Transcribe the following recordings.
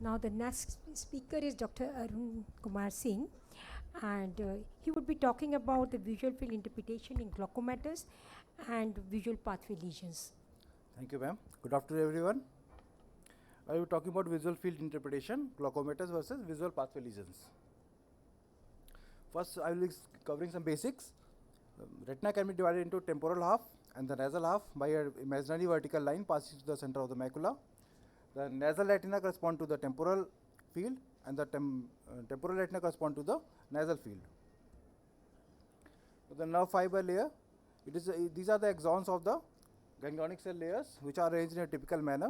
Now the next speaker is Dr. Arun Kumar Singh, and he would be talking about the visual field interpretation in glaucomatous and visual pathway lesions. Thank you, ma'am. Good afternoon, everyone. I will be talking about visual field interpretation, glaucomatous versus visual pathway lesions. First, I will be covering some basics. Retina can be divided into temporal half and the nasal half by an imaginary vertical line passing through the center of the macula. The nasal retina corresponds to the temporal field, and the temporal retina corresponds to the nasal field. So the nerve fiber layer, these are the axons of the ganglionic cell layers, which are arranged in a typical manner.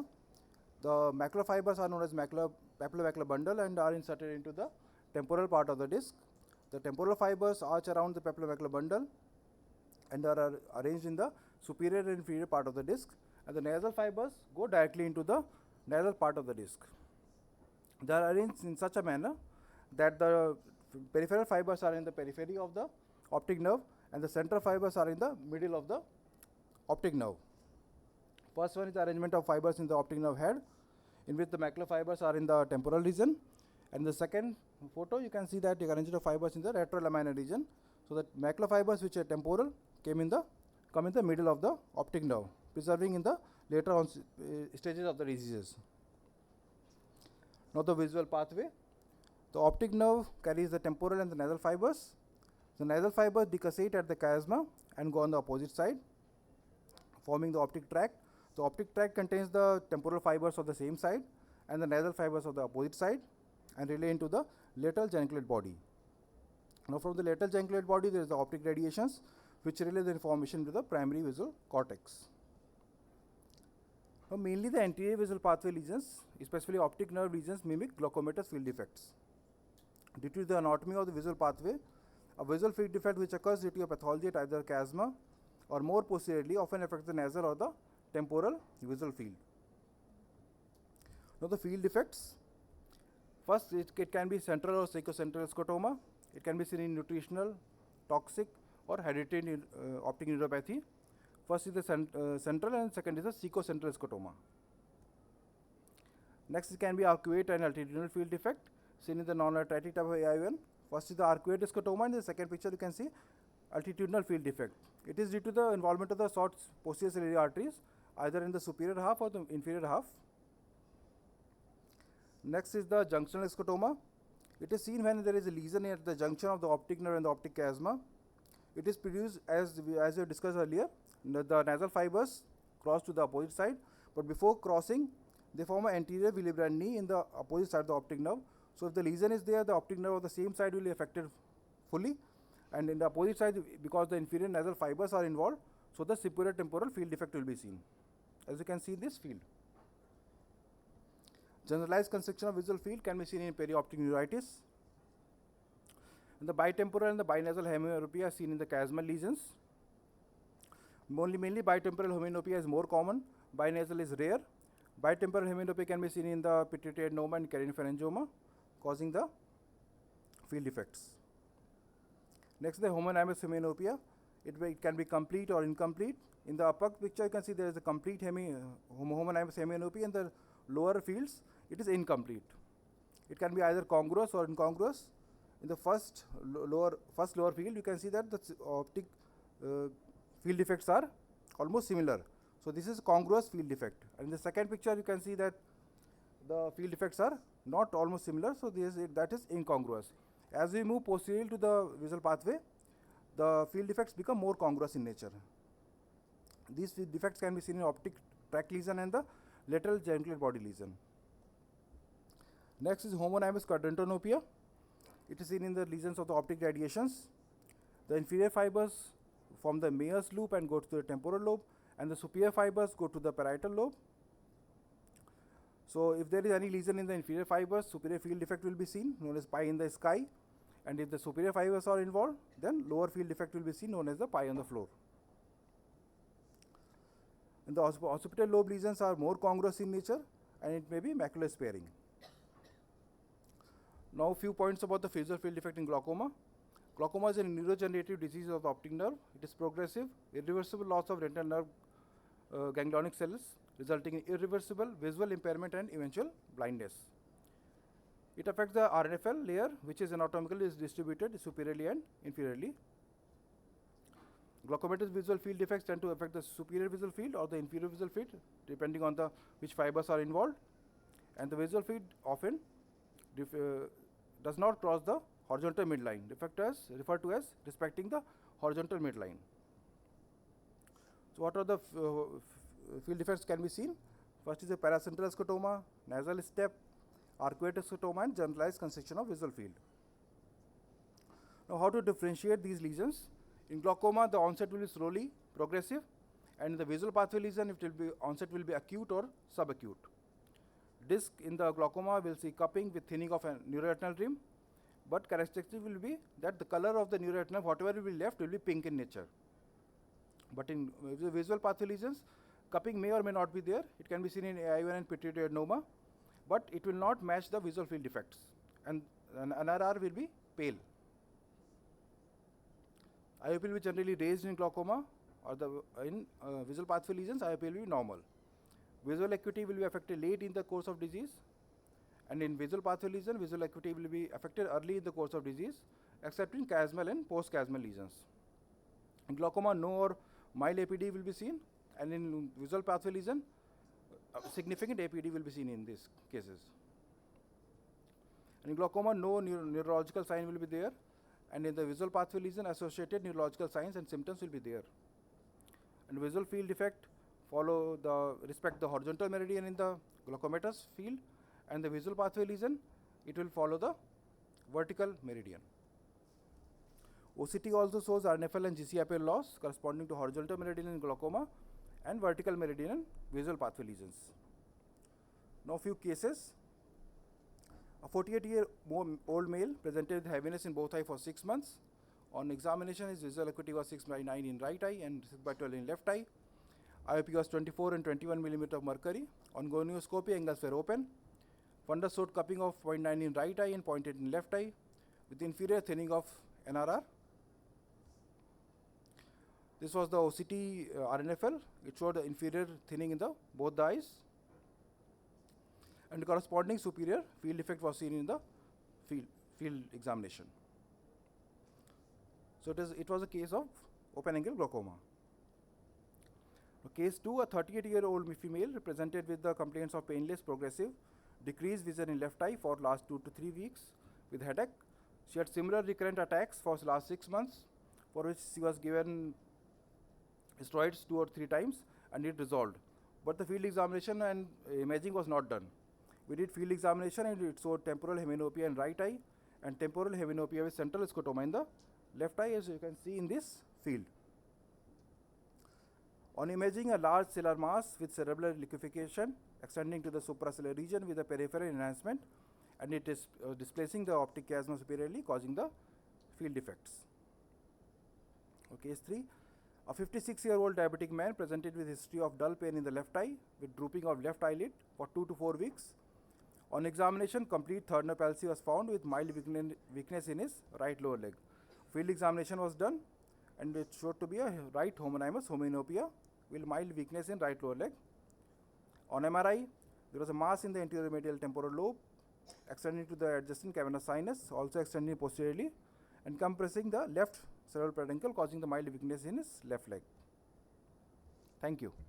The macular fibers are known as papillomacular bundle and are inserted into the temporal part of the disc. The temporal fibers arch around the papillomacular bundle and are arranged in the superior and inferior part of the disc, and the nasal fibers go directly into the nasal part of the disc. They are arranged in such a manner that the peripheral fibers are in the periphery of the optic nerve and the central fibers are in the middle of the optic nerve. First one is the arrangement of fibers in the optic nerve head, in which the macular fibers are in the temporal region, and the second photo you can see that the arrangement of fibers in the retrolaminar region. So the macular fibers which are temporal come in the middle of the optic nerve, preserving in the later on stages of the diseases. Now the visual pathway. The optic nerve carries the temporal and the nasal fibers. The nasal fibers decussate at the chiasma and go on the opposite side, forming the optic tract. The optic tract contains the temporal fibers of the same side and the nasal fibers of the opposite side and relay into the lateral geniculate body. Now from the lateral geniculate body there is the optic radiations which relay the information to the primary visual cortex. Now mainly the anterior visual pathway lesions, especially optic nerve lesions, mimic glaucomatous field defects. Due to the anatomy of the visual pathway, a visual field defect which occurs due to a pathology at either chiasma or more posteriorly often affects the nasal or the temporal visual field. Now the field defects. First, it can be central or psychocentral scotoma. It can be seen in nutritional, toxic or hereditary optic neuropathy. First is the central and second is the psychocentral scotoma. Next, it can be arcuate and altitudinal field defect seen in the non-arthritic type of AION. First is the arcuate scotoma, and in the second picture you can see altitudinal field defect. It is due to the involvement of the short posterior ciliary arteries either in the superior half or the inferior half. Next is the junctional scotoma. It is seen when there is a lesion at the junction of the optic nerve and the optic chiasma. It is produced as we discussed earlier. The nasal fibers cross to the opposite side, but before crossing, they form an anterior Willebrand knee in the opposite side of the optic nerve. So if the lesion is there, the optic nerve of the same side will be affected fully, and in the opposite side, because the inferior nasal fibers are involved, so the superior temporal field defect will be seen, as you can see in this field. Generalized constriction of visual field can be seen in perioptic neuritis. And the bitemporal and the binasal hemianopia are seen in the chiasmal lesions. Mainly bitemporal hemianopia is more common. Binasal is rare. Bitemporal hemianopia can be seen in the pituitary adenoma and carinopharyngoma, causing the field defects. Next, the homonymous hemianopia. It can be complete or incomplete. In the upper picture, you can see there is a complete homonymous hemianopia. In the lower fields, it is incomplete. It can be either congruous or incongruous. In the first lower field, you can see that the optic field defects are almost similar. So this is congruous field defect. And in the second picture, you can see that the field defects are not almost similar. So that is incongruous. As we move posteriorly to the visual pathway, the field defects become more congruous in nature. These defects can be seen in optic tract lesion and the lateral geniculate body lesion. Next is homonymous quadrantonopia. It is seen in the lesions of the optic radiations. The inferior fibers form the Mayer's loop and go to the temporal lobe, and the superior fibers go to the parietal lobe. So if there is any lesion in the inferior fibers, superior field defect will be seen, known as pie in the sky. And if the superior fibers are involved, then lower field defect will be seen, known as the pie on the floor. And the occipital lobe lesions are more congruous in nature, and it may be macular sparing. Now, a few points about the visual field defect in glaucoma. Glaucoma is a neurodegenerative disease of the optic nerve. It is progressive, irreversible loss of retinal nerve ganglionic cells, resulting in irreversible visual impairment and eventual blindness. It affects the RNFL layer, which is anatomically distributed superiorly and inferiorly. Glaucomatous visual field defects tend to affect the superior visual field or the inferior visual field, depending on the which fibers are involved. And the visual field often does not cross the horizontal midline, referred to as respecting the horizontal midline. So what are the field defects can be seen? First is the paracentral scotoma, nasal step, arcuate scotoma, and generalized constriction of visual field. Now, how to differentiate these lesions? In glaucoma, the onset will be slowly progressive, and in the visual pathway lesion, onset will be acute or subacute. Disc in the glaucoma will see cupping with thinning of a neuroretinal rim, but characteristic will be that the color of the neuroretinal, whatever will be left, will be pink in nature. But in the visual pathway lesions, cupping may or may not be there. It can be seen in AION and pituitary adenoma, but it will not match the visual field defects, and an NRR will be pale. IOP will be generally raised in glaucoma, or in visual pathway lesions, IOP will be normal. Visual acuity will be affected late in the course of disease, and in visual pathway lesion, visual acuity will be affected early in the course of disease, except in chiasmal and post-chiasmal lesions. In glaucoma, no or mild APD will be seen, and in visual pathway lesion, significant APD will be seen in these cases. And in glaucoma, no neurological sign will be there, and in the visual pathway lesion, associated neurological signs and symptoms will be there. And visual field defect respect the horizontal meridian in the glaucomatous field, and the visual pathway lesion, it will follow the vertical meridian. OCT also shows RNFL and GCIPL loss corresponding to horizontal meridian in glaucoma and vertical meridian in visual pathway lesions. Now, few cases. A 48-year-old male presented with heaviness in both eyes for 6 months. On examination, his visual acuity was 6/9 in right eye and 6/12 in left eye. IOP was 24 and 21 mm of mercury. On gonioscopy, angles were open. Fundus showed cupping of 0.9 in right eye and 0.8 in left eye, with inferior thinning of NRR. This was the OCT RNFL. It showed the inferior thinning in both the eyes, and corresponding superior field defect was seen in the field examination. So it was a case of open angle glaucoma. Case 2, a 38-year-old female presented with the complaints of painless progressive decreased vision in left eye for last 2 to 3 weeks with headache. She had similar recurrent attacks for last 6 months, for which she was given steroids 2 or 3 times, and it resolved. But the field examination and imaging was not done. We did field examination, and it showed temporal heminopia in right eye and temporal heminopia with central scotoma in the left eye, as you can see in this field. On imaging, a large cellular mass with cerebral liquefaction extending to the supracellular region with a peripheral enhancement, and it is displacing the optic chiasma superiorly, causing the field defects. Case 3, a 56-year-old diabetic man presented with history of dull pain in the left eye with drooping of left eyelid for 2 to 4 weeks. On examination, complete third nerve palsy was found with mild weakness in his right lower leg. Field examination was done, and it showed to be a right homonymous hominopia with mild weakness in right lower leg. On MRI, there was a mass in the anterior medial temporal lobe extending to the adjacent cavernous sinus, also extending posteriorly and compressing the left cerebral peduncle, causing the mild weakness in his left leg. Thank you.